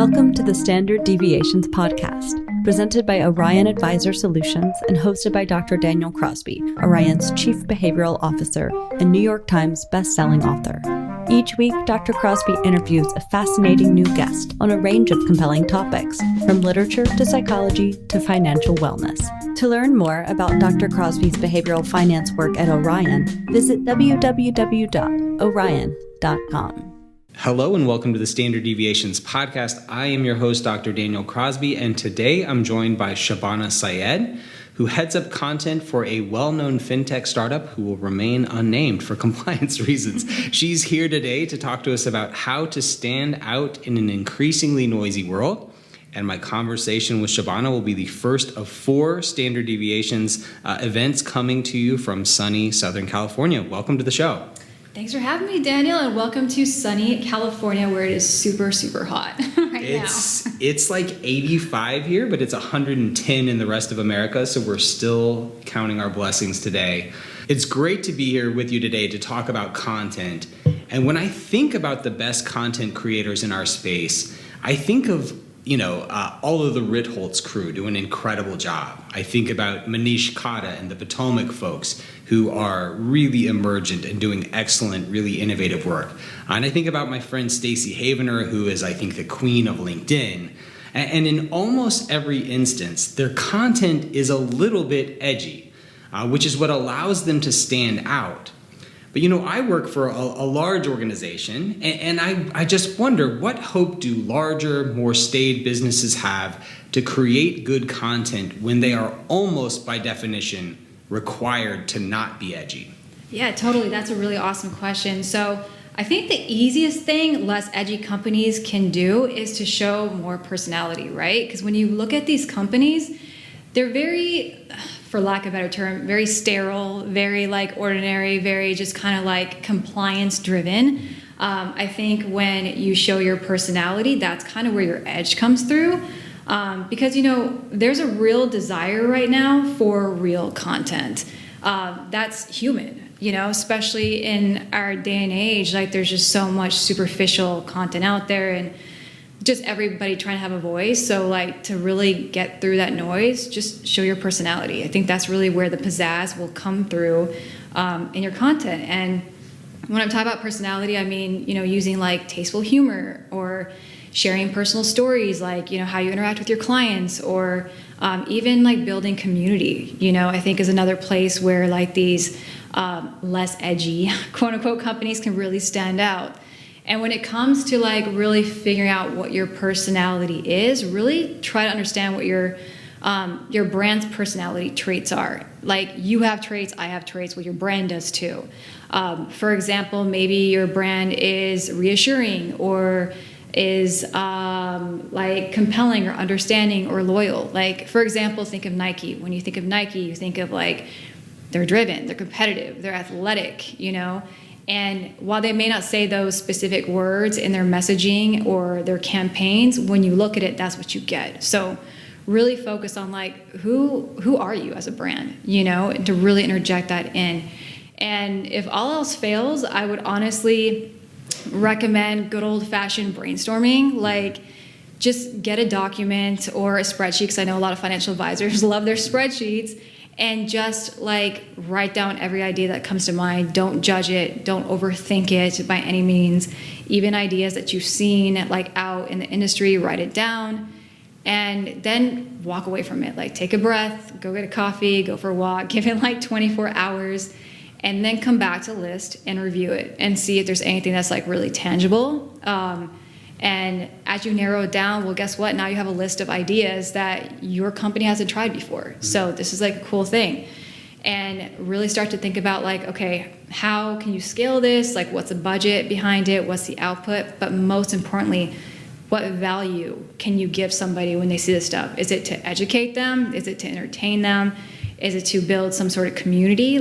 Welcome to the Standard Deviations podcast, presented by Orion Advisor Solutions and hosted by Dr. Daniel Crosby, Orion's Chief Behavioral Officer and New York Times best-selling author. Each week, Dr. Crosby interviews a fascinating new guest on a range of compelling topics, from literature to psychology to financial wellness. To learn more about Dr. Crosby's behavioral finance work at Orion, visit www.orion.com. Hello and welcome to the Standard Deviations podcast. I am your host, Dr. Daniel Crosby, and today I'm joined by Shabana Siyed, who heads up content for a well-known fintech startup who will remain unnamed for compliance reasons. She's here today to talk to us about how to stand out in an increasingly noisy world. And my conversation with Shabana will be the first of 4 Standard Deviations events coming to you from sunny Southern California. Welcome to the show. Thanks for having me, Daniel, and welcome to sunny California, where it is super, super hot now. It's like 85 here, but it's 110 in the rest of America, so we're still counting our blessings today. It's great to be here with you today to talk about content. And when I think about the best content creators in our space, I think of all of the Ritholtz crew do an incredible job. I think about Manish Khatta and the Potomac folks who are really emergent and doing excellent, really innovative work. And I think about my friend Stacey Havener, who is, I think, the queen of LinkedIn. And in almost every instance, their content is a little bit edgy, which is what allows them to stand out. But I work for a large organization, and I just wonder, what hope do larger, more staid businesses have to create good content when they are almost by definition required to not be edgy? Yeah, totally. That's a really awesome question. So I think the easiest thing less edgy companies can do is to show more personality, right? Because when you look at these companies, they're very, for lack of a better term, very sterile, very ordinary, very just kind of compliance driven. I think when you show your personality, that's kind of where your edge comes through. Because, there's a real desire right now for real content. That's human, especially in our day and age. There's just so much superficial content out there and just everybody trying to have a voice. So to really get through that noise, just show your personality. I think that's really where the pizzazz will come through in your content. And when I'm talking about personality, I mean, using tasteful humor or sharing personal stories, how you interact with your clients, or even building community, I think is another place where these less edgy, quote unquote, companies can really stand out. And when it comes to really figuring out what your personality is, really try to understand what your brand's personality traits are. You have traits, I have traits, well, your brand does too. For example, maybe your brand is reassuring, or is compelling, or understanding, or loyal. For example, think of Nike. When you think of Nike, you think of they're driven, they're competitive, they're athletic, And while they may not say those specific words in their messaging or their campaigns, when you look at it, that's what you get. So really focus on who are you as a brand, and to really interject that in. And if all else fails, I would honestly recommend good old-fashioned brainstorming. Just get a document or a spreadsheet, because I know a lot of financial advisors love their spreadsheets, and just write down every idea that comes to mind. Don't judge it. Don't overthink it by any means. Even ideas that you've seen out in the industry, write it down, and then walk away from it. Take a breath, go get a coffee, go for a walk, give it 24 hours, and then come back to the list and review it and see if there's anything that's really tangible. And as you narrow it down, well, guess what? Now you have a list of ideas that your company hasn't tried before. Mm-hmm. So this is a cool thing. And really start to think about okay, how can you scale this? What's the budget behind it? What's the output? But most importantly, what value can you give somebody when they see this stuff? Is it to educate them? Is it to entertain them? Is it to build some sort of community?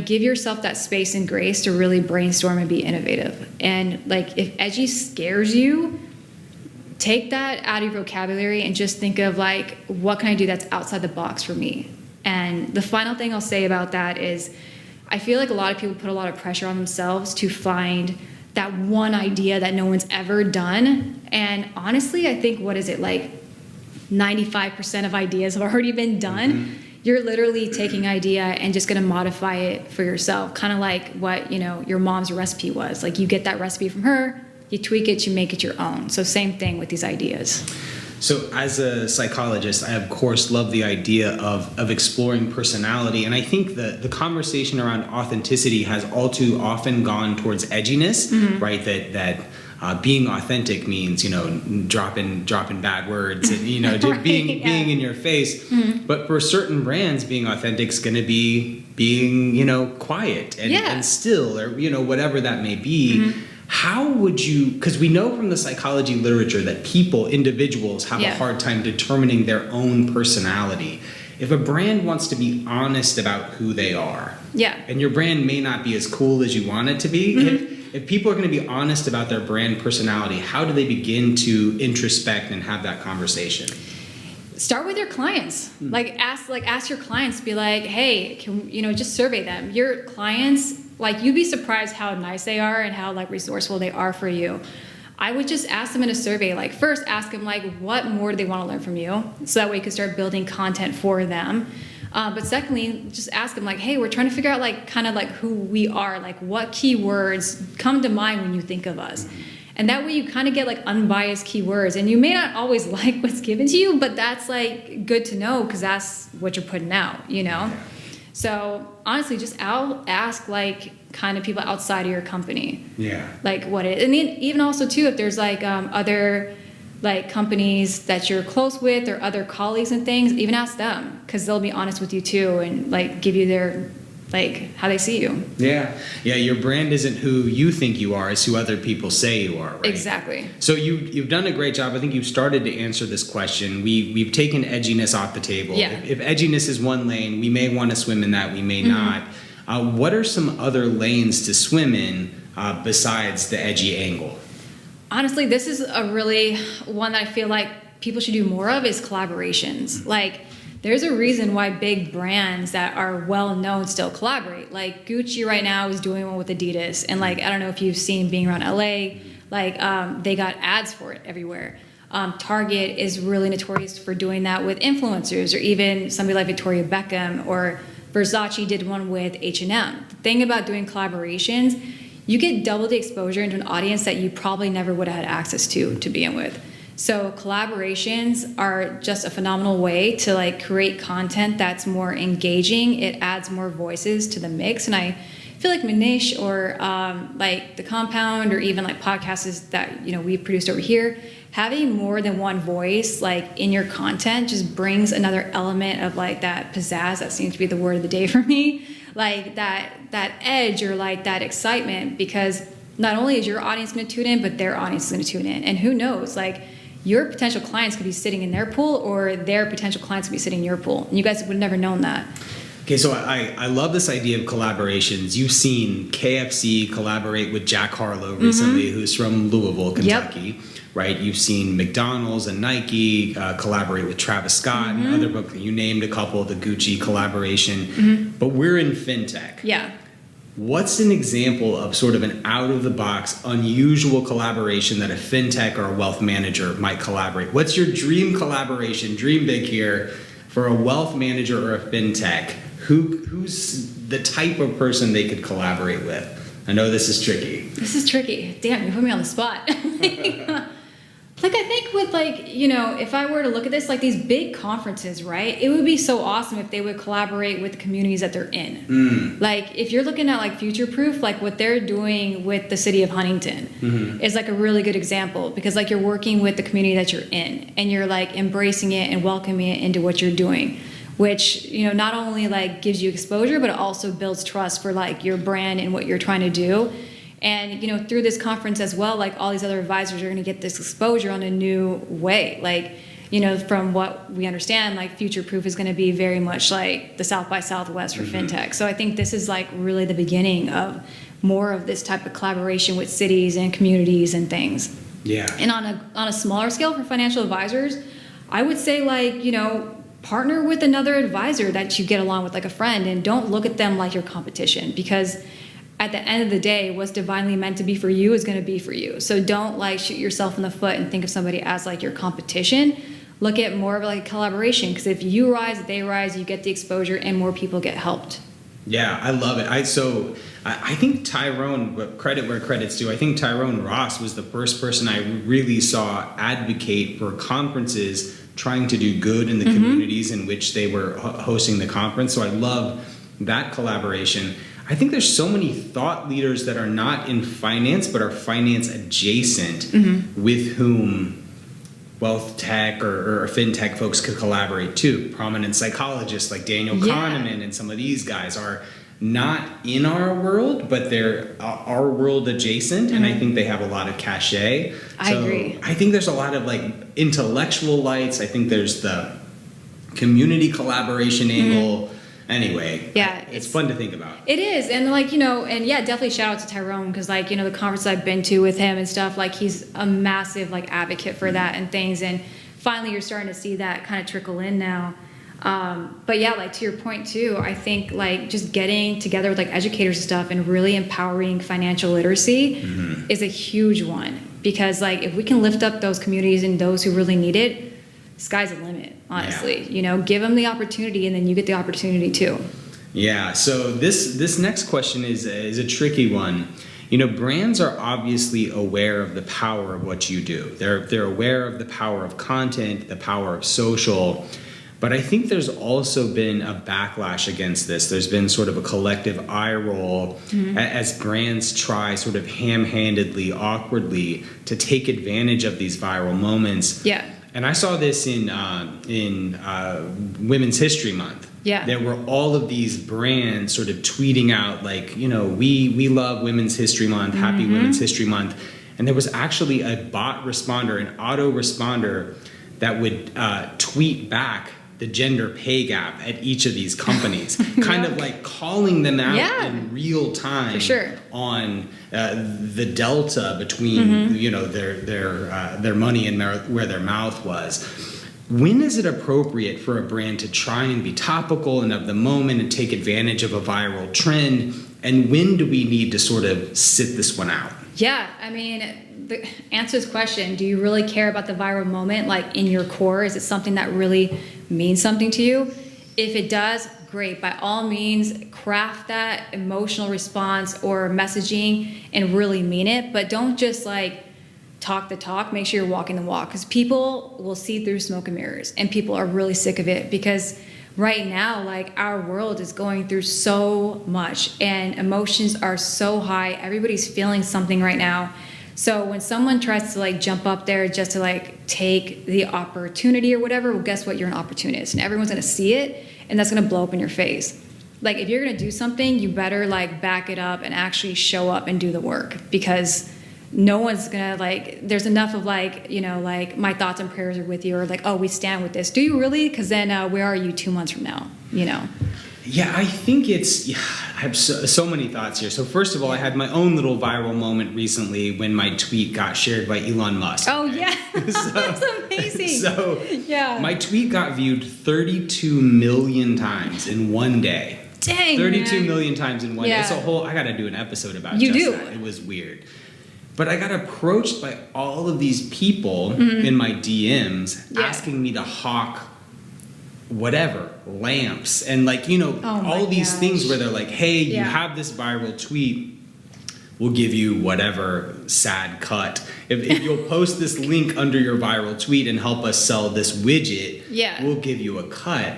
Give yourself that space and grace to really brainstorm and be innovative. And if edgy scares you, take that out of your vocabulary and just think of what can I do that's outside the box for me? And the final thing I'll say about that is I feel a lot of people put a lot of pressure on themselves to find that one idea that no one's ever done. And honestly, I think, 95% of ideas have already been done. You're literally taking idea and just going to modify it for yourself, kind of like what, your mom's recipe was. Like, you get that recipe from her, you tweak it, you make it your own. So same thing with these ideas. So as a psychologist, I, of course, love the idea of exploring personality. And I think the conversation around authenticity has all too often gone towards edginess, right? That being authentic means, dropping bad words and, just being in your face. But for certain brands, being authentic is going to be being, quiet and still, or, whatever that may be. How would you, because we know from the psychology literature that individuals have a hard time determining their own personality. If a brand wants to be honest about who they are, and your brand may not be as cool as you want it to be, if people are going to be honest about their brand personality, how do they begin to introspect and have that conversation? Start with your clients. Ask your clients, be like, hey, just survey them. Your clients, you'd be surprised how nice they are and how resourceful they are for you. I would just ask them in a survey, first ask them what more do they want to learn from you, so that way you can start building content for them. But secondly, just ask them hey, we're trying to figure out who we are, what keywords come to mind when you think of us. And that way you kind of get unbiased keywords, and you may not always like what's given to you, but that's good to know, because that's what you're putting out, So honestly, just ask kind of people outside of your company. What it is. And then even also too, if there's other companies that you're close with or other colleagues and things, even ask them, because they'll be honest with you too, and give you their how they see you. Your brand isn't who you think you are, it's who other people say you are, right? Exactly. So you've done a great job. I think you've started to answer this question. We've taken edginess off the table. If edginess is one lane, we may want to swim in that, we may not. What are some other lanes to swim in besides the edgy angle? Honestly, this is a really one that I feel like people should do more of, is collaborations. There's a reason why big brands that are well known still collaborate. Gucci right now is doing one with Adidas, and I don't know if you've seen, being around LA, they got ads for it everywhere. Target is really notorious for doing that with influencers, or even somebody like Victoria Beckham, or Versace did one with H&M. The thing about doing collaborations, you get double the exposure into an audience that you probably never would have had access to begin with. So collaborations are just a phenomenal way to create content that's more engaging. It adds more voices to the mix. And I feel like Manish, or The Compound, or even podcasts that we've produced over here, having more than one voice in your content just brings another element of that pizzazz. That seems to be the word of the day for me. That edge, or that excitement, because not only is your audience going to tune in, but their audience is going to tune in. And who knows, your potential clients could be sitting in their pool, or their potential clients could be sitting in your pool. And you guys would have never known that. Okay, so I love this idea of collaborations. You've seen KFC collaborate with Jack Harlow recently, who's from Louisville, Kentucky, right? You've seen McDonald's and Nike collaborate with Travis Scott and other books. You named a couple, the Gucci collaboration. But we're in fintech. What's an example of sort of an out-of-the-box, unusual collaboration that a fintech or a wealth manager might collaborate? What's your dream collaboration? Dream big here for a wealth manager or a fintech. Who's the type of person they could collaborate with? I know this is tricky. This is tricky. Damn, you put me on the spot. I think with if I were to look at this, these big conferences, right? It would be so awesome if they would collaborate with the communities that they're in. If you're looking at Future Proof, what they're doing with the city of Huntington is a really good example, because you're working with the community that you're in, and you're embracing it and welcoming it into what you're doing, which not only gives you exposure, but it also builds trust for your brand and what you're trying to do. And, through this conference as well, all these other advisors are going to get this exposure on a new way. From what we understand, Future Proof is going to be very much the South by Southwest for fintech. So I think this is really the beginning of more of this type of collaboration with cities and communities and things. And on a smaller scale for financial advisors, I would say partner with another advisor that you get along with, a friend, and don't look at them like your competition, because at the end of the day, what's divinely meant to be for you is going to be for you. So don't like shoot yourself in the foot and think of somebody as like your competition. Look at more of like a collaboration, because if you rise, they rise, you get the exposure and more people get helped. Yeah, I love it. I think Tyrone, credit where credit's due, I think Tyrone Ross was the first person I really saw advocate for conferences trying to do good in the communities in which they were hosting the conference. So I love that collaboration. I think there's so many thought leaders that are not in finance but are finance adjacent with whom wealth tech or fintech folks could collaborate too. Prominent psychologists like Daniel Kahneman and some of these guys are not in our world, but they're our world adjacent, and I think they have a lot of cachet. I agree. I think there's a lot of like intellectual lights. I think there's the community collaboration angle. Anyway, yeah, it's fun to think about. It is. And like, and yeah, definitely shout out to Tyrone, because like, the conferences I've been to with him and stuff, like he's a massive like advocate for that and things. And finally you're starting to see that kind of trickle in now. But yeah, like to your point too, I think like just getting together with like educators and stuff and really empowering financial literacy is a huge one, because like if we can lift up those communities and those who really need it, sky's the limit, honestly. Give them the opportunity and then you get the opportunity too. Yeah, so this next question is a tricky one. Brands are obviously aware of the power of what you do. They're aware of the power of content, the power of social. But I think there's also been a backlash against this. There's been sort of a collective eye roll as brands try sort of ham-handedly, awkwardly to take advantage of these viral moments. Yeah. And I saw this in Women's History Month. Yeah. There were all of these brands sort of tweeting out like, we love Women's History Month, Happy Women's History Month. And there was actually a bot responder, an auto responder that would tweet back the gender pay gap at each of these companies, kind of like calling them out in real time. For sure. On the delta between their money and where their mouth was. When is it appropriate for a brand to try and be topical and of the moment and take advantage of a viral trend? And when do we need to sort of sit this one out? Yeah, I mean, the answer to this question, do you really care about the viral moment, like in your core? Is it something that really means something to you? If it does, great. By all means, craft that emotional response or messaging and really mean it. But don't just like talk the talk. Make sure you're walking the walk, because people will see through smoke and mirrors, and people are really sick of it, because right now, like our world is going through so much and emotions are so high. Everybody's feeling something right now. So when someone tries to like jump up there just to like take the opportunity or whatever, well, guess what? You're an opportunist, and everyone's going to see it, and that's going to blow up in your face. Like if you're going to do something, you better like back it up and actually show up and do the work, because no one's going to like, there's enough of like, like my thoughts and prayers are with you, or like, oh, we stand with this. Do you really? Because then where are you 2 months from now? Yeah, I think I have so many thoughts here. So first of all, I had my own little viral moment recently when my tweet got shared by Elon Musk. Oh, yeah. That's amazing. So my tweet got viewed 32 million times in one day. Dang, 32 million times in one day. It's a whole, I got to do an episode about that. It was weird. But I got approached by all of these people in my DMs asking me to hawk whatever, lamps, and like, all these things where they're like, hey, you have this viral tweet, we'll give you whatever sad cut. If you'll post this link under your viral tweet and help us sell this widget, we'll give you a cut.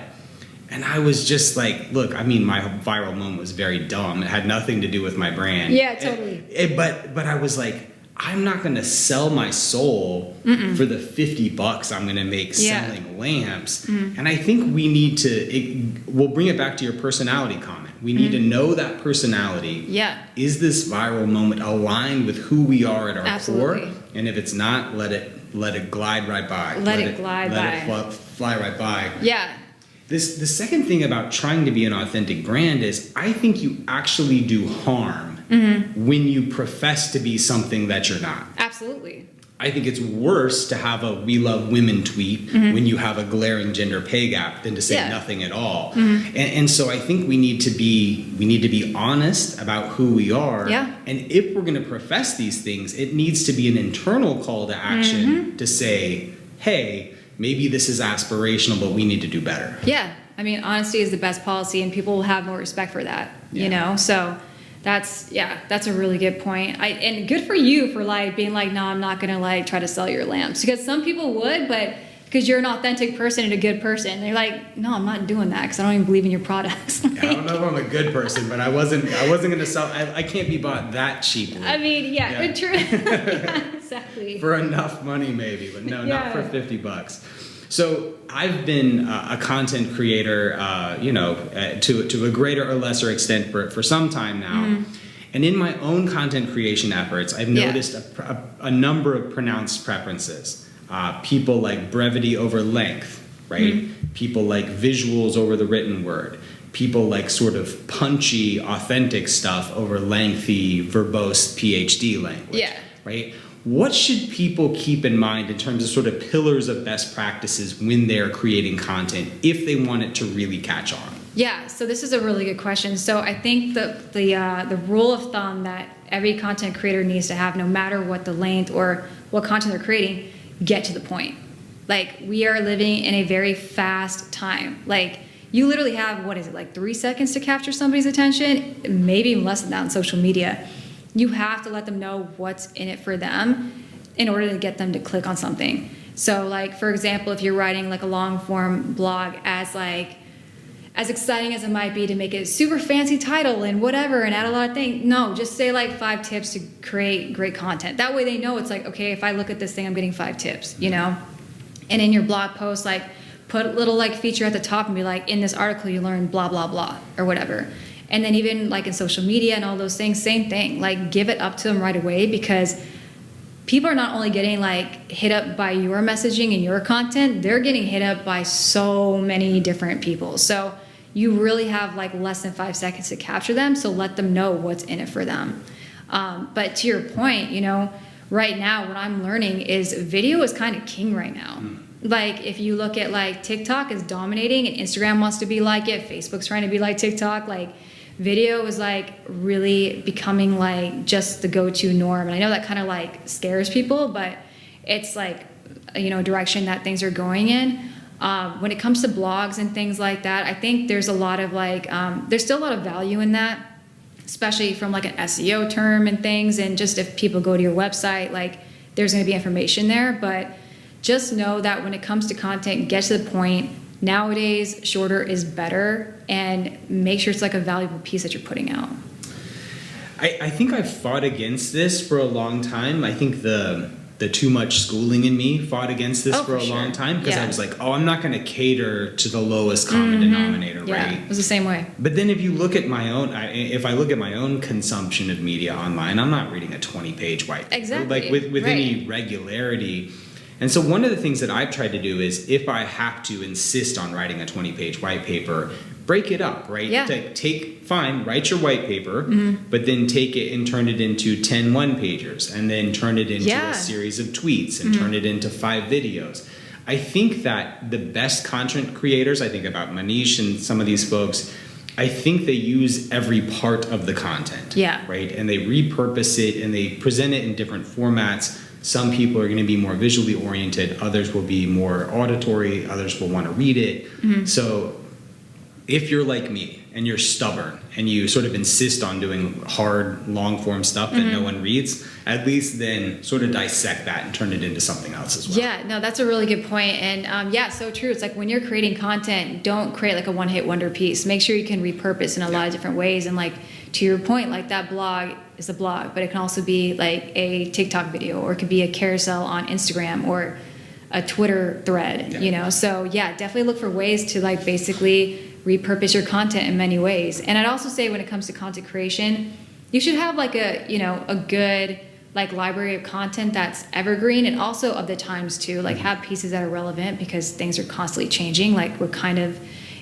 And I was just like, look, I mean, my viral moment was very dumb. It had nothing to do with my brand. Yeah, totally. But I was like, I'm not going to sell my soul for the $50 I'm going to make selling lamps. And I think we need to, we'll bring it back to your personality comment. We need to know that personality. Yeah. Is this viral moment aligned with who we are at our core? And if it's not, let it glide right by. Let it glide by. Let it fly right by. Yeah. The second thing about trying to be an authentic brand is I think you actually do harm when you profess to be something that you're not. Absolutely. I think it's worse to have a "we love women" tweet when you have a glaring gender pay gap than to say nothing at all. And so I think we need to be honest about who we are. Yeah. And if we're going to profess these things, it needs to be an internal call to action to say, hey, maybe this is aspirational, but we need to do better. Yeah. I mean, honesty is the best policy, and people will have more respect for that, you know? So that's a really good point. And good for you for like being like, no, I'm not going to like try to sell your lamps, because some people would, but because you're an authentic person and a good person, they're like, no, I'm not doing that because I don't even believe in your products. I don't know if I'm a good person, but I wasn't going to sell. I can't be bought that cheaply. I mean, yeah. True. Yeah, exactly. For enough money, maybe, but no, not for $50. So I've been a content creator, to a greater or lesser extent for some time now. And in my own content creation efforts, I've noticed a number of pronounced preferences. People like brevity over length, right? People like visuals over the written word. People like sort of punchy, authentic stuff over lengthy, verbose PhD language, right? What should people keep in mind in terms of sort of pillars of best practices when they're creating content if they want it to really catch on? Yeah, so this is a really good question. So I think the rule of thumb that every content creator needs to have, no matter what the length or what content they're creating, get to the point. Like, we are living in a very fast time. Like, you literally have, 3 seconds to capture somebody's attention, maybe even less than that on social media. You have to let them know what's in it for them in order to get them to click on something. So, like, for example, if you're writing like a long form blog, as exciting as it might be to make a super fancy title and whatever and add a lot of things, no, just say like 5 tips to create great content. That way they know it's like, okay, if I look at this thing, I'm getting 5 tips, you know? And in your blog post, like, put a little like feature at the top and be like, in this article you learn blah, blah, blah, or whatever. And then even like in social media and all those things, same thing. Like, give it up to them right away, because people are not only getting like hit up by your messaging and your content, they're getting hit up by so many different people. So you really have like less than 5 seconds to capture them. So let them know what's in it for them. But to your point, you know, right now what I'm learning is video is kind of king right now. Like, if you look at like TikTok is dominating and Instagram wants to be like it, Facebook's trying to be like TikTok, like video is like really becoming like just the go-to norm. And I know that kind of like scares people, but it's like, you know, direction that things are going in. When it comes to blogs and things like that, I think there's a lot of like, there's still a lot of value in that, especially from like an SEO term and things. And just if people go to your website, like, there's going to be information there. But just know that when it comes to content, get to the point. Nowadays, shorter is better, and make sure it's like a valuable piece that you're putting out. I think I've fought against this for a long time. I think the too much schooling in me fought against this for a long time, because I was like, I'm not going to cater to the lowest common denominator, right? It was the same way. But then if you look at my own, if I look at my own consumption of media online, I'm not reading a 20-page white paper, exactly, like with any regularity. And so one of the things that I've tried to do is, if I have to insist on writing a 20-page white paper, break it up, right? Yeah. Write your white paper, but then take it and turn it into 10 one-pagers, and then turn it into a series of tweets, and turn it into 5 videos. I think that the best content creators, I think about Manish and some of these folks, I think they use every part of the content, right? And they repurpose it, and they present it in different formats. Some people are going to be more visually oriented, others will be more auditory, others will want to read it. So if you're like me and you're stubborn and you sort of insist on doing hard, long form stuff that no one reads, at least then sort of dissect that and turn it into something else as well. Yeah, no, that's a really good point. And so true. It's like, when you're creating content, don't create like a one-hit wonder piece. Make sure you can repurpose in a lot of different ways. And like, to your point, like, that blog is a blog, but it can also be like a TikTok video, or it could be a carousel on Instagram, or a Twitter thread, you know? So yeah, definitely look for ways to like basically repurpose your content in many ways. And I'd also say, when it comes to content creation, you should have like a good like library of content that's evergreen, and also of the times too. Like, have pieces that are relevant, because things are constantly changing. Like, we're kind of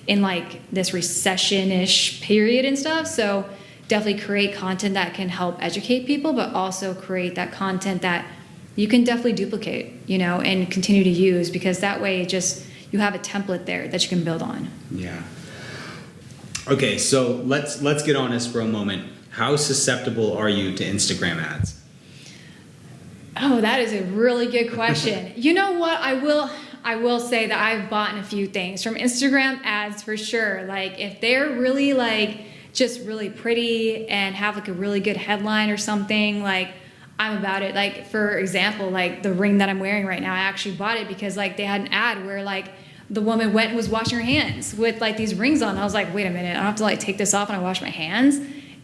in like this recession-ish period and stuff. So definitely create content that can help educate people, but also create that content that you can definitely duplicate, and continue to use, because that way you have a template there that you can build on. Yeah. Okay, so let's get honest for a moment. How susceptible are you to Instagram ads? Oh, that is a really good question. You know what? I will say that I've bought a few things from Instagram ads for sure. Like if they're really like just really pretty and have like a really good headline or something, like I'm about it. Like for example, like the ring that I'm wearing right now, I actually bought it because like they had an ad where like the woman went and was washing her hands with like these rings on. I was like, wait a minute, I don't have to like take this off when I wash my hands.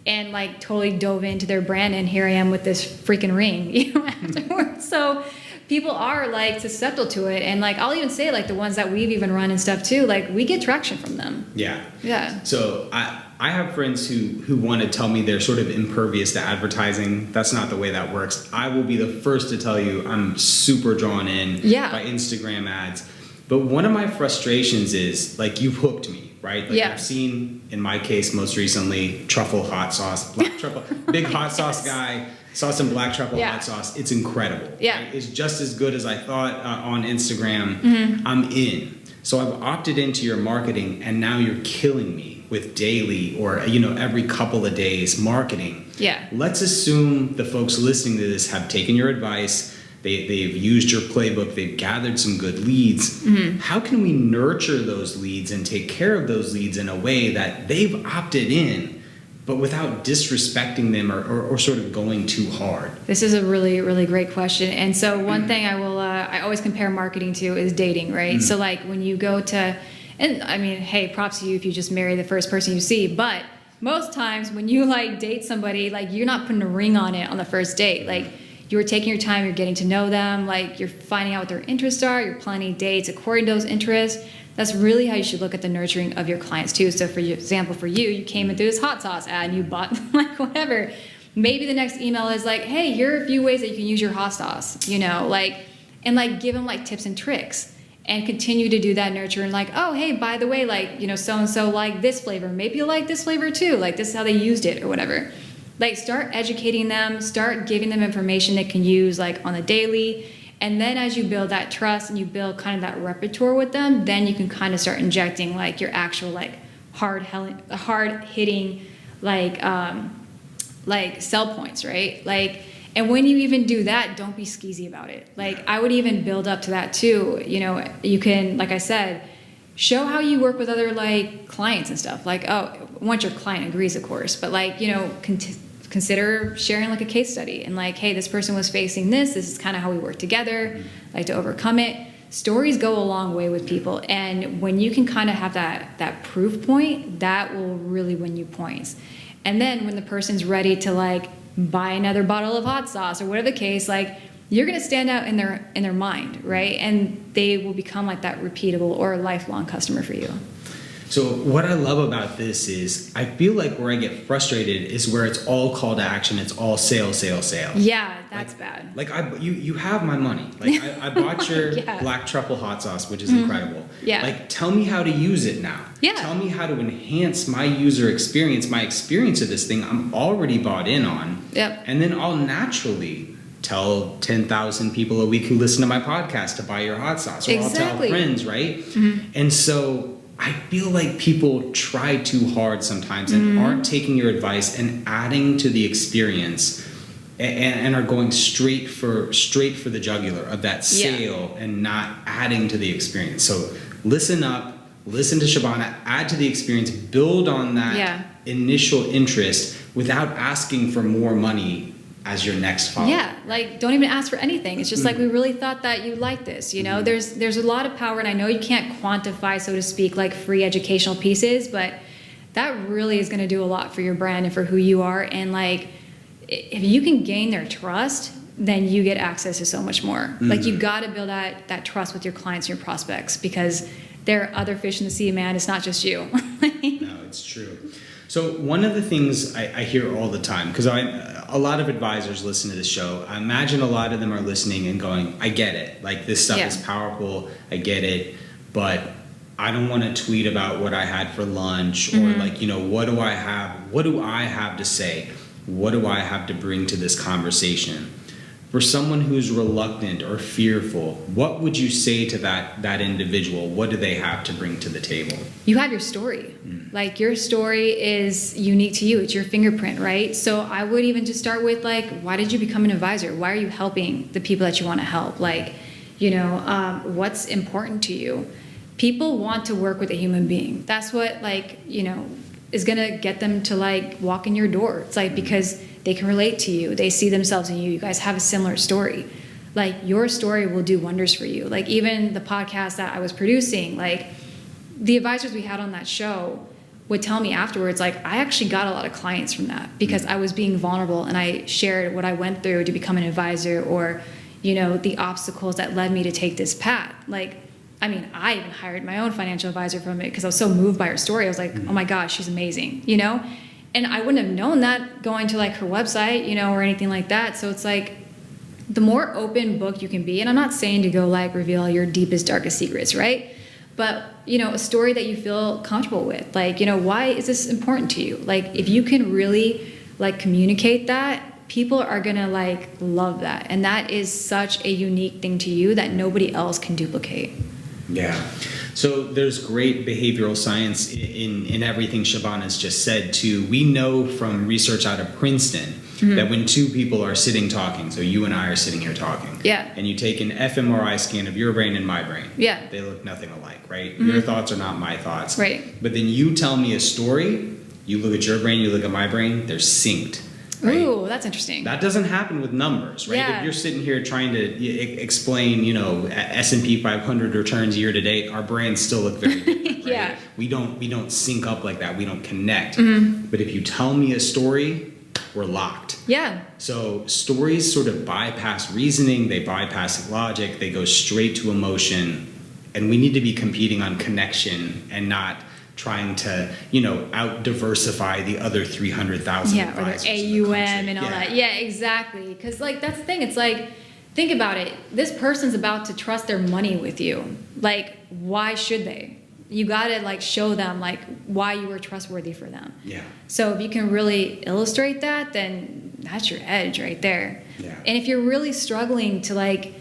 And like totally dove into their brand, and here I am with this freaking ring, afterwards. So people are like susceptible to it, and like I'll even say like the ones that we've even run and stuff too, like we get traction from them. Yeah. So I have friends who want to tell me they're sort of impervious to advertising. That's not the way that works. I will be the first to tell you I'm super drawn in by Instagram ads. But one of my frustrations is like you've hooked me, right? Like I've seen, in my case, most recently, truffle hot sauce, black truffle, big hot sauce guy, saw some black truffle hot sauce. It's incredible. Yeah. Right? It's just as good as I thought on Instagram. I'm in. So I've opted into your marketing, and now you're killing me with daily or, every couple of days marketing. Yeah. Let's assume the folks listening to this have taken your advice. They've used your playbook. They've gathered some good leads. How can we nurture those leads and take care of those leads in a way that they've opted in, but without disrespecting them or sort of going too hard? This is a really, really great question. And so one thing I always compare marketing to is dating, right? So like when you go to, and I mean, hey, props to you if you just marry the first person you see, but most times when you like date somebody, like you're not putting a ring on it on the first date. Like you're taking your time, you're getting to know them, like you're finding out what their interests are, you're planning dates according to those interests. That's really how you should look at the nurturing of your clients too. So for example, for you came into this hot sauce ad and you bought like whatever. Maybe the next email is like, hey, here are a few ways that you can use your hot sauce, and give them like tips and tricks, and continue to do that nurture, and like, oh, hey, by the way, like, so-and-so like this flavor, maybe you like this flavor too, like this is how they used it or whatever. Like start educating them, start giving them information they can use like on the daily. And then as you build that trust and you build kind of that repertoire with them, then you can kind of start injecting like your actual like hard hitting like sell points, right? Like, and when you even do that, don't be skeezy about it. Like I would even build up to that too. You can, like I said, show how you work with other like clients and stuff. Like, once your client agrees, of course, but like, consider sharing like a case study and like, hey, this person was facing this is kind of how we work together, like to overcome it. Stories go a long way with people, and when you can kind of have that proof point, that will really win you points. And then when the person's ready to like buy another bottle of hot sauce or whatever the case, like you're going to stand out in their mind, right? And they will become like that repeatable or lifelong customer for you. So what I love about this is I feel like where I get frustrated is where it's all call to action. It's all sale. Yeah, that's bad. Like you have my money. Like I bought your black truffle hot sauce, which is incredible. Yeah. Like tell me how to use it now. Yeah. Tell me how to enhance my user experience, my experience of this thing I'm already bought in on. Yep. And then I'll naturally tell 10,000 people a week who listen to my podcast to buy your hot sauce. Or Exactly. I'll tell friends, right? And so I feel like people try too hard sometimes and aren't taking your advice and adding to the experience and are going straight for the jugular of that sale and not adding to the experience. So listen up, listen to Shabana, add to the experience, build on that initial interest without asking for more money as your next follow. Yeah, like don't even ask for anything. It's just like, we really thought that you like this, There's a lot of power, and I know you can't quantify, so to speak, like free educational pieces, but that really is going to do a lot for your brand and for who you are. And like if you can gain their trust, then you get access to so much more. Like you got to build that trust with your clients and your prospects, because there are other fish in the sea, man. It's not just you. No, it's true. So one of the things I hear all the time, because a lot of advisors listen to this show, I imagine a lot of them are listening and going, I get it. Like this stuff is powerful. I get it. But I don't want to tweet about what I had for lunch or like, what do I have? What do I have to say? What do I have to bring to this conversation? For someone who's reluctant or fearful, what would you say to that individual? What do they have to bring to the table? You have your story. Like, your story is unique to you. It's your fingerprint, right? So I would even just start with, like, why did you become an advisor? Why are you helping the people that you want to help? Like, what's important to you? People want to work with a human being. That's what, is going to get them to, walk in your door. It's like, because they can relate to you. They see themselves in you. You guys have a similar story. Like, your story will do wonders for you. Like, even the podcast that I was producing, like, the advisors we had on that show would tell me afterwards, like, I actually got a lot of clients from that because I was being vulnerable and I shared what I went through to become an advisor, or, the obstacles that led me to take this path. Like, I even hired my own financial advisor from it because I was so moved by her story. I was like, oh my gosh, she's amazing, And I wouldn't have known that going to, her website, or anything like that. So it's like, the more open book you can be, and I'm not saying to go, reveal your deepest, darkest secrets, right? But, a story that you feel comfortable with. Why is this important to you? If you can really, communicate that, people are going to, love that. And that is such a unique thing to you that nobody else can duplicate. Yeah. So there's great behavioral science in everything Shabana's just said too. We know from research out of Princeton that when two people are sitting talking, so you and I are sitting here talking, and you take an fMRI scan of your brain and my brain, they look nothing alike, right? Your thoughts are not my thoughts. Right. But then you tell me a story, you look at your brain, you look at my brain, they're synced. Right? Ooh, that's interesting. That doesn't happen with numbers, right? Yeah. If you're sitting here trying to explain, S&P 500 returns year to date, our brains still look very different, right? Yeah. We don't sync up like that. We don't connect. But if you tell me a story, we're locked. Yeah. So stories sort of bypass reasoning, they bypass logic, they go straight to emotion, and we need to be competing on connection and not trying to, out diversify the other 300,000 advisors. Or the AUM and all that. Yeah, exactly. Because, that's the thing. It's think about it. This person's about to trust their money with you. Why should they? You got to, show them, why you were trustworthy for them. Yeah. So if you can really illustrate that, then that's your edge right there. Yeah. And if you're really struggling to,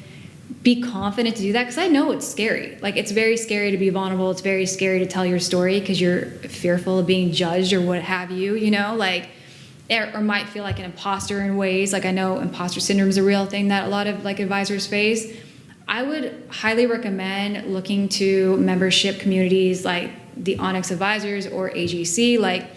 be confident to do that, because I know it's scary. It's very scary to be vulnerable. It's very scary to tell your story because you're fearful of being judged or what have you, or might feel like an imposter in ways. I know imposter syndrome is a real thing that a lot of advisors face. I would highly recommend looking to membership communities like the Onyx Advisors or AGC.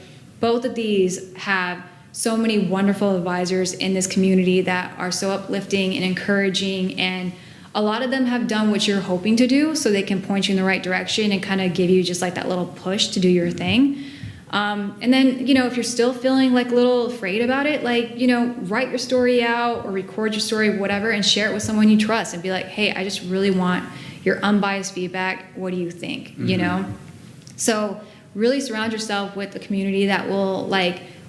Both of these have so many wonderful advisors in this community that are so uplifting and encouraging, and a lot of them have done what you're hoping to do, so they can point you in the right direction and kind of give you just that little push to do your thing. And then, if you're still feeling a little afraid about it, write your story out or record your story, whatever, and share it with someone you trust and be like, hey, I just really want your unbiased feedback. What do you think? So really surround yourself with a community that will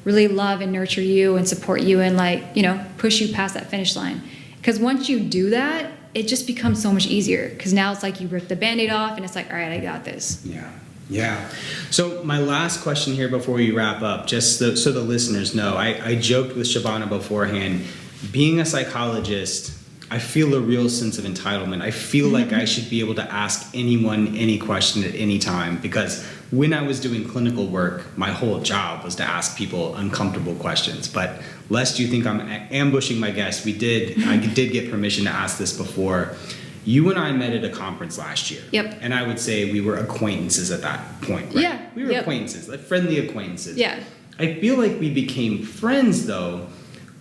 really love and nurture you and support you and push you past that finish line. Because once you do that, it just becomes so much easier, because now it's you rip the Band-Aid off and it's all right, I got this. Yeah. So my last question here before we wrap up, just so the listeners know, I joked with Shabana beforehand, being a psychologist, I feel a real sense of entitlement. I feel like I should be able to ask anyone any question at any time, because when I was doing clinical work, my whole job was to ask people uncomfortable questions. But lest you think I'm ambushing my guests, I did get permission to ask this before. You and I met at a conference last year. Yep. And I would say we were acquaintances at that point, right? Yeah. We were acquaintances, friendly acquaintances. Yeah. I feel like we became friends, though,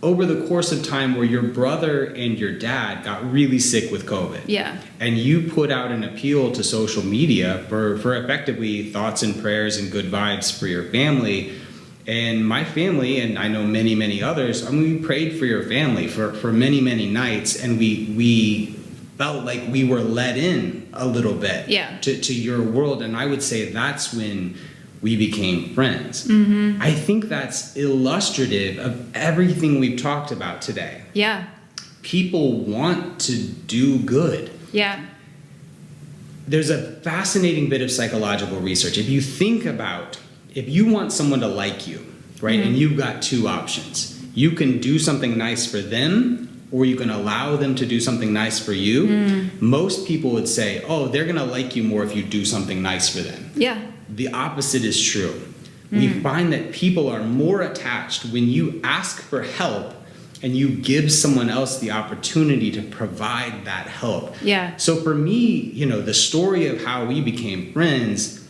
over the course of time where your brother and your dad got really sick with COVID. Yeah. And you put out an appeal to social media for effectively thoughts and prayers and good vibes for your family. And my family, and I know many, many others, we prayed for your family for many, many nights, and we felt like we were let in a little bit to your world. And I would say that's when we became friends. I think that's illustrative of everything we've talked about today. Yeah. People want to do good. Yeah. There's a fascinating bit of psychological research. If you think about, if you want someone to like you, right, and you've got two options. You can do something nice for them, or are you going to allow them to do something nice for you? Most people would say, oh, they're going to like you more if you do something nice for them. Yeah. The opposite is true. We find that people are more attached when you ask for help and you give someone else the opportunity to provide that help. Yeah. So for me, the story of how we became friends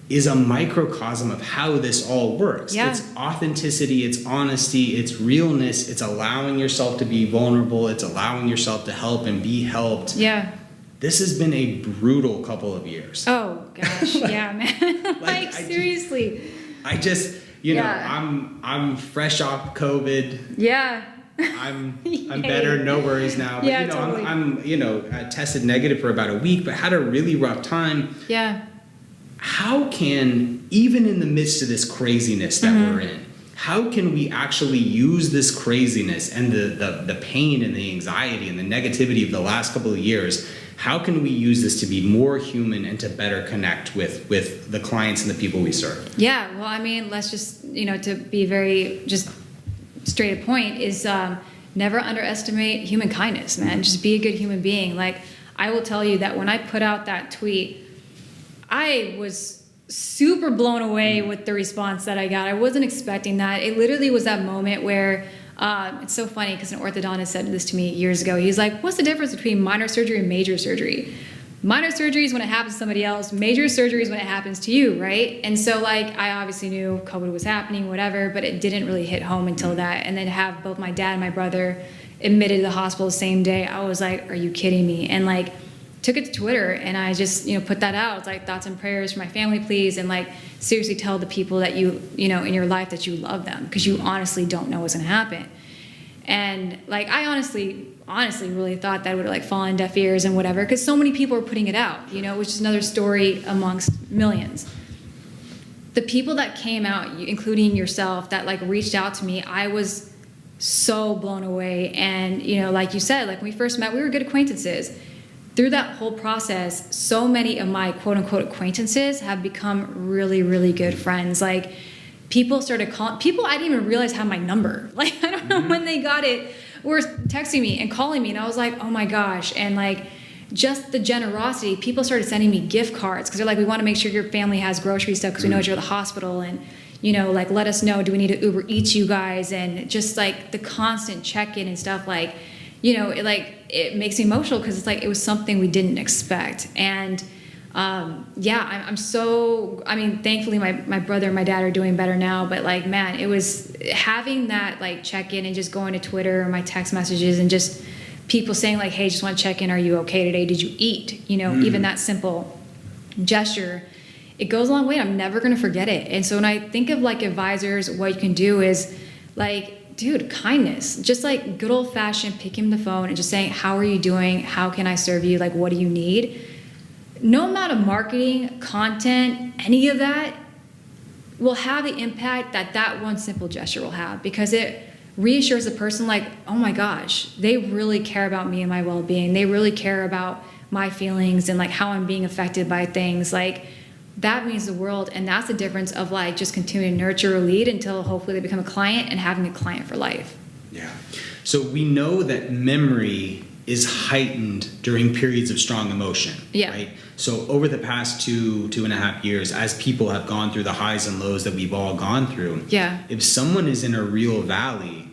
is a microcosm of how this all works. Yeah. It's authenticity, it's honesty, it's realness, it's allowing yourself to be vulnerable, it's allowing yourself to help and be helped. Yeah. This has been a brutal couple of years. Oh gosh, yeah, man. Seriously. I just, I'm fresh off COVID. Yeah. I'm better, no worries now. But Yeah, totally. I tested negative for about a week, but had a really rough time. Yeah. How can, even in the midst of this craziness that we're in, how can we actually use this craziness and the pain and the anxiety and the negativity of the last couple of years, how can we use this to be more human and to better connect with the clients and the people we serve? Yeah, well, I mean, let's just, to be very just straight to point is never underestimate human kindness, man. Just be a good human being. Like, I will tell you that when I put out that tweet, I was super blown away with the response that I got. I wasn't expecting that. It literally was that moment where it's so funny because an orthodontist said this to me years ago. He's like, what's the difference between minor surgery and major surgery? Minor surgery is when it happens to somebody else. Major surgery is when it happens to you, right? And so, I obviously knew COVID was happening, whatever, but it didn't really hit home until that. And then to have both my dad and my brother admitted to the hospital the same day, I was like, are you kidding me? And, took it to Twitter and I just, put that out. It's like, thoughts and prayers for my family, please. And seriously tell the people that you in your life that you love them because you honestly don't know what's going to happen. And I honestly really thought that would fall on deaf ears and whatever because so many people were putting it out, which is another story amongst millions. The people that came out, including yourself, that reached out to me, I was so blown away. And, like you said, when we first met, we were good acquaintances. Through that whole process, so many of my quote-unquote acquaintances have become really, really good friends. People started calling, people I didn't even realize had my number. I don't know when they got it, were texting me and calling me, and I was like, oh my gosh. And just the generosity, people started sending me gift cards because they're like, we want to make sure your family has grocery stuff because we know you're at the hospital, and let us know, do we need to Uber Eats you guys? And just the constant check-in and stuff, it makes me emotional because it was something we didn't expect. And I'm so, thankfully my brother and my dad are doing better now, but man, it was having that check-in and just going to Twitter or my text messages and just people saying hey, just want to check in, are you okay today, did you eat, even that simple gesture, it goes a long way. I'm never going to forget it. And so when I think of advisors, what you can do is dude, kindness, just good old-fashioned picking the phone and just saying, how are you doing, how can I serve you, what do you need? No amount of marketing, content, any of that will have the impact that one simple gesture will have, because it reassures the person oh my gosh, they really care about me and my well-being, they really care about my feelings and how I'm being affected by things. That means the world, and that's the difference of just continuing to nurture or lead until hopefully they become a client and having a client for life. Yeah. So we know that memory is heightened during periods of strong emotion. Yeah. Right? So over the past 2.5 years, as people have gone through the highs and lows that we've all gone through, yeah, if someone is in a real valley,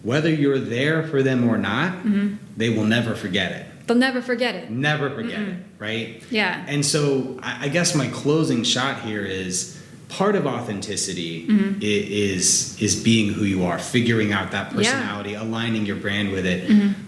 whether you're there for them or not, they will never forget it. They'll never forget it. Never forget it, right? Yeah. And so I guess my closing shot here is part of authenticity is being who you are, figuring out that personality, aligning your brand with it.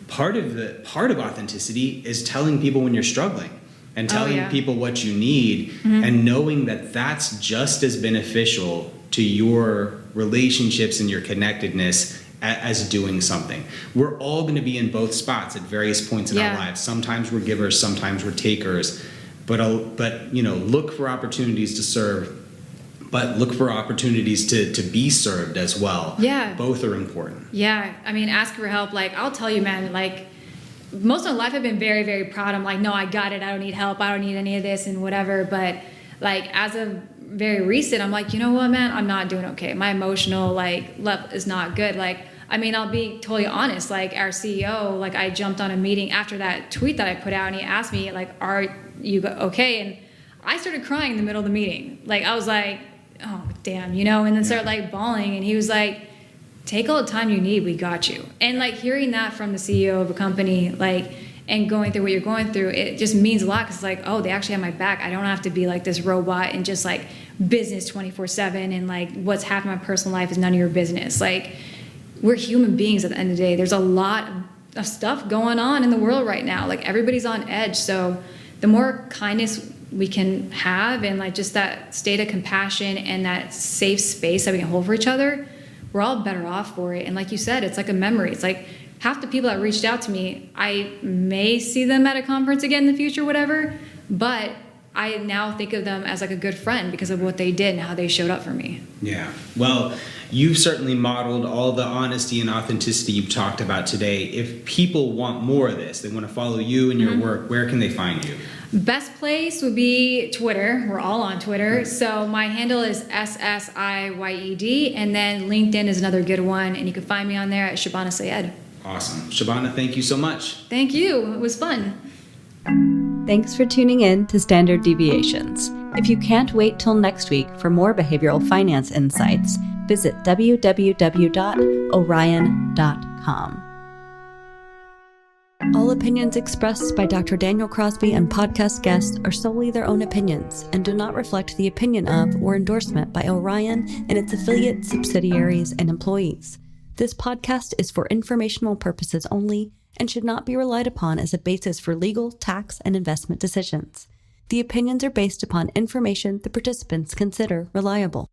Part of authenticity is telling people when you're struggling and telling people what you need and knowing that that's just as beneficial to your relationships and your connectedness as doing something. We're all going to be in both spots at various points in our lives. Sometimes we're givers, sometimes we're takers, but look for opportunities to serve, but look for opportunities to be served as well. Yeah. Both are important. Yeah. Ask for help. I'll tell you, man, most of my life I've been very, very proud. I'm no, I got it. I don't need help. I don't need any of this and whatever. But as of very recent, I'm you know what, man, I'm not doing okay. My emotional level is not good. I mean, I'll be totally honest. Like our CEO, like I jumped on a meeting after that tweet that I put out, and he asked me like, "Are you okay?" And I started crying in the middle of the meeting. Like I was like, "Oh damn," you know, and then started like bawling. And he was like, "Take all the time you need. We got you." And like hearing that from the CEO of a company, like, and going through what you're going through, it just means a lot, because it's like, oh, they actually have my back. I don't have to be like this robot and just like business 24/7, and like what's happening in my personal life is none of your business. Like, we're human beings at the end of the day. There's a lot of stuff going on in the world right now. Like everybody's on edge. So the more kindness we can have, and like just that state of compassion and that safe space that we can hold for each other, we're all better off for it. And like you said, it's like a memory. It's like half the people that reached out to me, I may see them at a conference again in the future, whatever, but I now think of them as like a good friend because of what they did and how they showed up for me. Yeah. Well, you've certainly modeled all the honesty and authenticity you've talked about today. If people want more of this, they want to follow you and your work, where can they find you? Best place would be Twitter. We're all on Twitter. So my handle is SSIYED, and then LinkedIn is another good one. And you can find me on there at Shabana Siyed. Awesome. Shabana, thank you so much. Thank you. It was fun. Thanks for tuning in to Standard Deviations. If you can't wait till next week for more behavioral finance insights, visit www.orion.com. All opinions expressed by Dr. Daniel Crosby and podcast guests are solely their own opinions and do not reflect the opinion of or endorsement by Orion and its affiliates, subsidiaries, and employees. This podcast is for informational purposes only and should not be relied upon as a basis for legal, tax, and investment decisions. The opinions are based upon information the participants consider reliable.